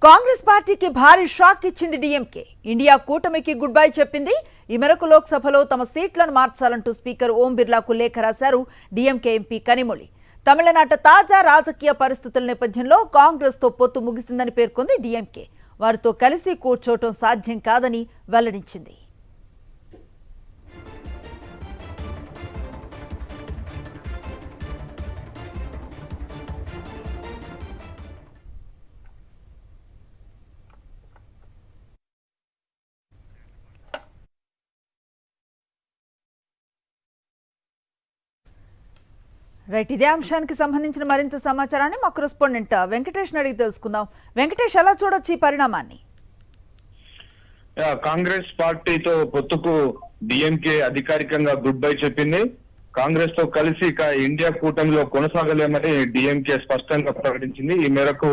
కాంగ్రెస్ పార్టీకి భారీ షాక్ ఇచ్చింది డీఎంకే. ఇండియా కూటమికి గుడ్ బై చెప్పింది. ఈ మేరకు లోక్సభలో తమ సీట్లను మార్చాలంటూ స్పీకర్ ఓం బిర్లాకు లేఖ రాశారు డీఎంకే ఎంపీ కనిమొళి. తమిళనాట తాజా రాజకీయ పరిస్థితుల నేపథ్యంలో కాంగ్రెస్ తో పొత్తు ముగిసిందని పేర్కొంది డీఎంకే. వారితో కలిసి కూర్చోవటం సాధ్యం కాదని వెల్లడించింది. రైట్, ఇదే అంశానికి సంబంధించిన మరింత సమాచారాన్ని మా కరెస్పాండెంట్ వెంకటేష్ అడిగి తెలుసుకుందాం. వెంకటేష్, ఎలా చూడొచ్చు ఈ పరిణామాన్ని? కాంగ్రెస్ పార్టీతో పొత్తుకు డిఎంకే అధికారికంగా గుడ్ బై చెప్పింది. కాంగ్రెస్ తో కలిసి ఇక ఇండియా కూటమిలో కొనసాగలేమని డిఎంకే స్పష్టంగా ప్రకటించింది. ఈ మేరకు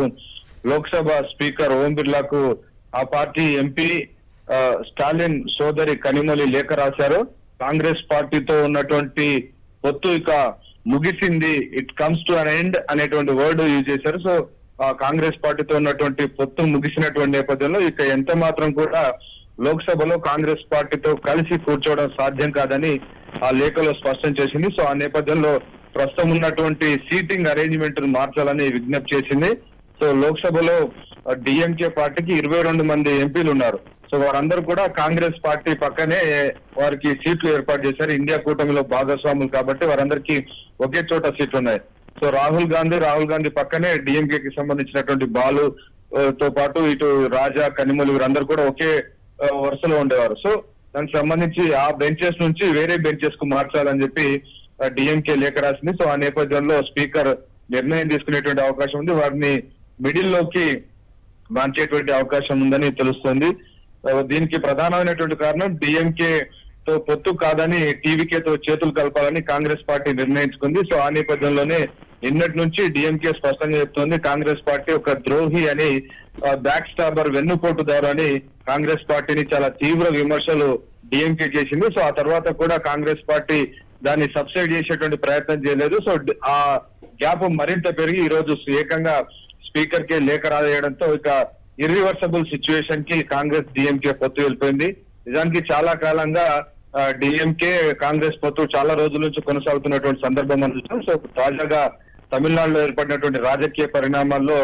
లోక్సభ స్పీకర్ ఓం బిర్లాకు ఆ పార్టీ ఎంపీ స్టాలిన్ సోదరి కనిమొళి లేఖ రాశారు. కాంగ్రెస్ పార్టీతో ఉన్నటువంటి పొత్తు ఇక ముగిసింది, it comes to an end అనేటువంటి వర్డ్ యూజ్ చేశారు. సో కాంగ్రెస్ పార్టీతో ఉన్నటువంటి పొత్తు ముగిసినటువంటి నేపథ్యంలో ఇక ఎంత మాత్రం కూడా లోక్సభలో కాంగ్రెస్ పార్టీతో కలిసి కూర్చోవడం సాధ్యం కాదని ఆ లేఖలో స్పష్టం చేసింది. సో ఆ నేపథ్యంలో ప్రస్తుతం ఉన్నటువంటి సీటింగ్ అరేంజ్మెంట్ మార్చాలని విజ్ఞప్తి చేసింది. సో లోక్సభలో డిఎంకే పార్టీకి 22 మంది ఎంపీలు ఉన్నారు. సో వారందరూ కూడా కాంగ్రెస్ పార్టీ పక్కనే వారికి సీట్లు ఏర్పాటు చేశారు. ఇండియా కూటమిలో భాగస్వాములు కాబట్టి వారందరికీ ఒకే చోట సీట్లు ఉన్నాయి. సో రాహుల్ గాంధీ పక్కనే డిఎంకేకి సంబంధించినటువంటి బాలు తో పాటు ఇటు రాజా, కనిమొళి వీరందరూ కూడా ఒకే వరుసలో ఉండేవారు. సో దానికి సంబంధించి ఆ బెంచెస్ నుంచి వేరే బెంచెస్ కు మార్చాలని చెప్పి డిఎంకే లేఖ రాసింది. సో ఆ నేపథ్యంలో స్పీకర్ నిర్ణయం తీసుకునేటువంటి అవకాశం ఉంది. వారిని మిడిల్ లోకి మార్చేటువంటి అవకాశం ఉందని తెలుస్తోంది. దీనికి ప్రధానమైనటువంటి కారణం డిఎంకే తో పొత్తు కాదని టీవీకేతో చేతులు కలపాలని కాంగ్రెస్ పార్టీ నిర్ణయించుకుంది. సో ఆ నేపథ్యంలోనే నిన్నటి నుంచి డిఎంకే స్పష్టంగా చెప్తోంది కాంగ్రెస్ పార్టీ ఒక ద్రోహి అని, బ్యాక్ స్టాబర్, వెన్నుపోటుదారు అని కాంగ్రెస్ పార్టీని చాలా తీవ్ర విమర్శలు డిఎంకే చేసింది. సో ఆ తర్వాత కూడా కాంగ్రెస్ పార్టీ దాన్ని సబ్సైడ్ చేసేటువంటి ప్రయత్నం చేయలేదు. సో ఆ గ్యాప్ మరింత పెరిగి ఈ రోజు ఏకంగా స్పీకర్ కే లేఖ రాయడంతో ఇక ఇర్రివర్సబుల్ సిచ్యువేషన్ కి కాంగ్రెస్ డిఎంకే పొత్తు వెళ్ళిపోయింది. నిజానికి చాలా కాలంగా డిఎంకే కాంగ్రెస్ పొత్తు చాలా రోజుల నుంచి కొనసాగుతున్నటువంటి సందర్భం మనం చూసాం. సో తాజాగా తమిళనాడులో ఏర్పడినటువంటి రాజకీయ పరిణామాల్లో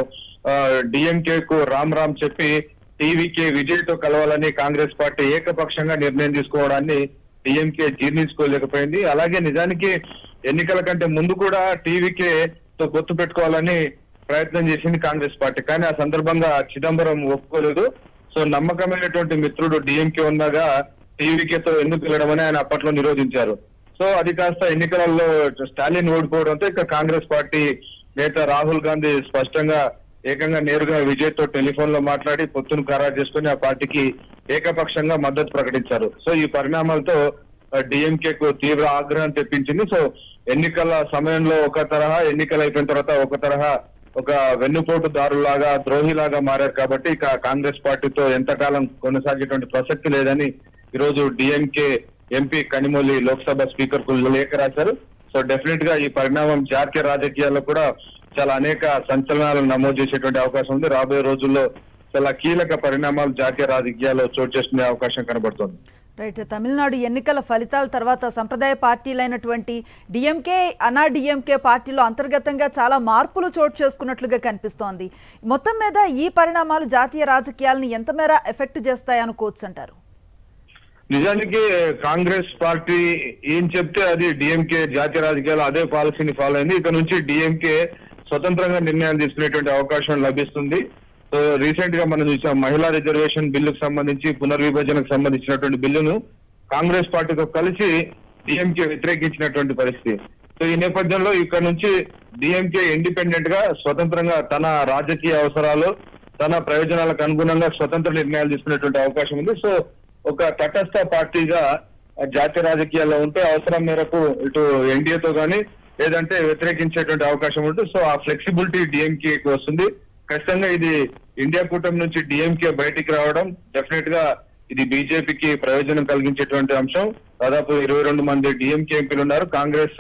డిఎంకే కు రామ్ చెప్పి టీవీకే విజయ్ తో కలవాలని కాంగ్రెస్ పార్టీ ఏకపక్షంగా నిర్ణయం తీసుకోవడాన్ని డిఎంకే జీర్ణించుకోలేకపోయింది. అలాగే నిజానికి ఎన్నికల కంటే ముందు కూడా టీవీకే తో పొత్తు పెట్టుకోవాలని ప్రయత్నం చేసింది కాంగ్రెస్ పార్టీ, కానీ ఆ సందర్భంగా చిదంబరం ఒప్పుకోలేదు. సో నమ్మకమైనటువంటి మిత్రుడు డిఎంకే ఉండగా టీవీకేతో ఎందుకు వెళ్ళడమని ఆయన అప్పట్లో నిరోధించారు. సో అది కాస్త ఎన్నికలలో స్టాలిన్ ఓడిపోవడంతో ఇక కాంగ్రెస్ పార్టీ నేత రాహుల్ గాంధీ స్పష్టంగా ఏకంగా నేరుగా విజయ్ తో టెలిఫోన్ లో మాట్లాడి పొత్తును ఖరారు చేసుకుని ఆ పార్టీకి ఏకపక్షంగా మద్దతు ప్రకటించారు. సో ఈ పరిణామాలతో డిఎంకే కు తీవ్ర ఆగ్రహం తెప్పించింది. సో ఎన్నికల సమయంలో ఒక తరహా, ఎన్నికలు అయిపోయిన తర్వాత ఒక తరహా, ఒక వెన్నుపోటుదారులాగా, ద్రోహిలాగా మారారు. కాబట్టి ఇక కాంగ్రెస్ పార్టీతో ఎంతకాలం కొనసాగేటువంటి ప్రసక్తి లేదని ఈరోజు DMK MP Kanimozhi Lok Sabha speaker కు లేఖ రాశారు. సో డెఫినెట్ గా ఈ పరిణామం జాతీయ రాజకీయాల్లో కూడా చాలా అనేక సంచలనాలను నమోదు చేసేటువంటి అవకాశం ఉంది. రాబోయే రోజుల్లో చాలా కీలక పరిణామాలు జాతీయ రాజకీయాల్లో చోటు చేసుకునే అవకాశం కనబడుతోంది. రైట్, తమిళనాడు ఎన్నికల ఫలితాల తర్వాత సంప్రదాయ పార్టీలైనటువంటి డిఎంకే, అన్నా డిఎంకే పార్టీలో అంతర్గతంగా చాలా మార్పులు చోటు చేసుకున్నట్లుగా కనిపిస్తోంది. మొత్తం మీద ఈ పరిణామాలు జాతీయ రాజకీయాలను ఎంత మేర ఎఫెక్ట్ చేస్తాయనుకోవచ్చు అంటారు? నిజానికి కాంగ్రెస్ పార్టీ ఏం చెప్తే అది డిఎంకే జాతీయ రాజకీయాలు అదే పాలసీని ఫాలో అయింది. ఇక నుంచి డిఎంకే స్వతంత్రంగా నిర్ణయాలు తీసుకునేటువంటి అవకాశం లభిస్తుంది. సో రీసెంట్ గా మనం చూసాం, మహిళా రిజర్వేషన్ బిల్లుకు సంబంధించి, పునర్విభజనకు సంబంధించినటువంటి బిల్లును కాంగ్రెస్ పార్టీతో కలిసి డిఎంకే వ్యతిరేకించినటువంటి పరిస్థితి. సో ఈ నేపథ్యంలో ఇక్కడ నుంచి డిఎంకే ఇండిపెండెంట్ గా స్వతంత్రంగా తన రాజకీయ అవసరాలు, తన ప్రయోజనాలకు అనుగుణంగా స్వతంత్ర నిర్ణయాలు తీసుకునేటువంటి అవకాశం ఉంది. సో ఒక తటస్థ పార్టీగా జాతీయ రాజకీయాల్లో ఉంటే అవసరం మేరకు ఇటు ఎన్డీఏతో కానీ లేదంటే వ్యతిరేకించేటువంటి అవకాశం ఉంటుంది. సో ఆ ఫ్లెక్సిబిలిటీ డిఎంకేకి వస్తుంది. ఖచ్చితంగా ఇది ఇండియా కూటమి నుంచి డిఎంకే బయటికి రావడం డెఫినెట్ గా ఇది బీజేపీకి ప్రయోజనం కలిగించేటువంటి అంశం. దాదాపు 22 మంది డిఎంకే ఎంపీలు ఉన్నారు. కాంగ్రెస్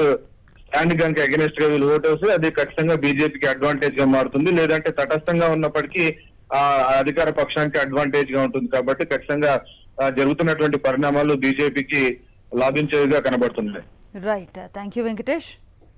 స్టాండ్ కనుక అగెనిస్ట్ గా వీళ్ళు ఓటు వస్తే అది ఖచ్చితంగా బీజేపీకి అడ్వాంటేజ్ గా మారుతుంది. లేదంటే తటస్థంగా ఉన్నప్పటికీ ఆ అధికార పక్షానికి అడ్వాంటేజ్ గా ఉంటుంది కాబట్టి ఖచ్చితంగా జరుగుతున్నటువంటి పరిణామాలు బీజేపీకి లాభించేదిగా కనబడుతున్నాయి. Right, thank you Venkatesh.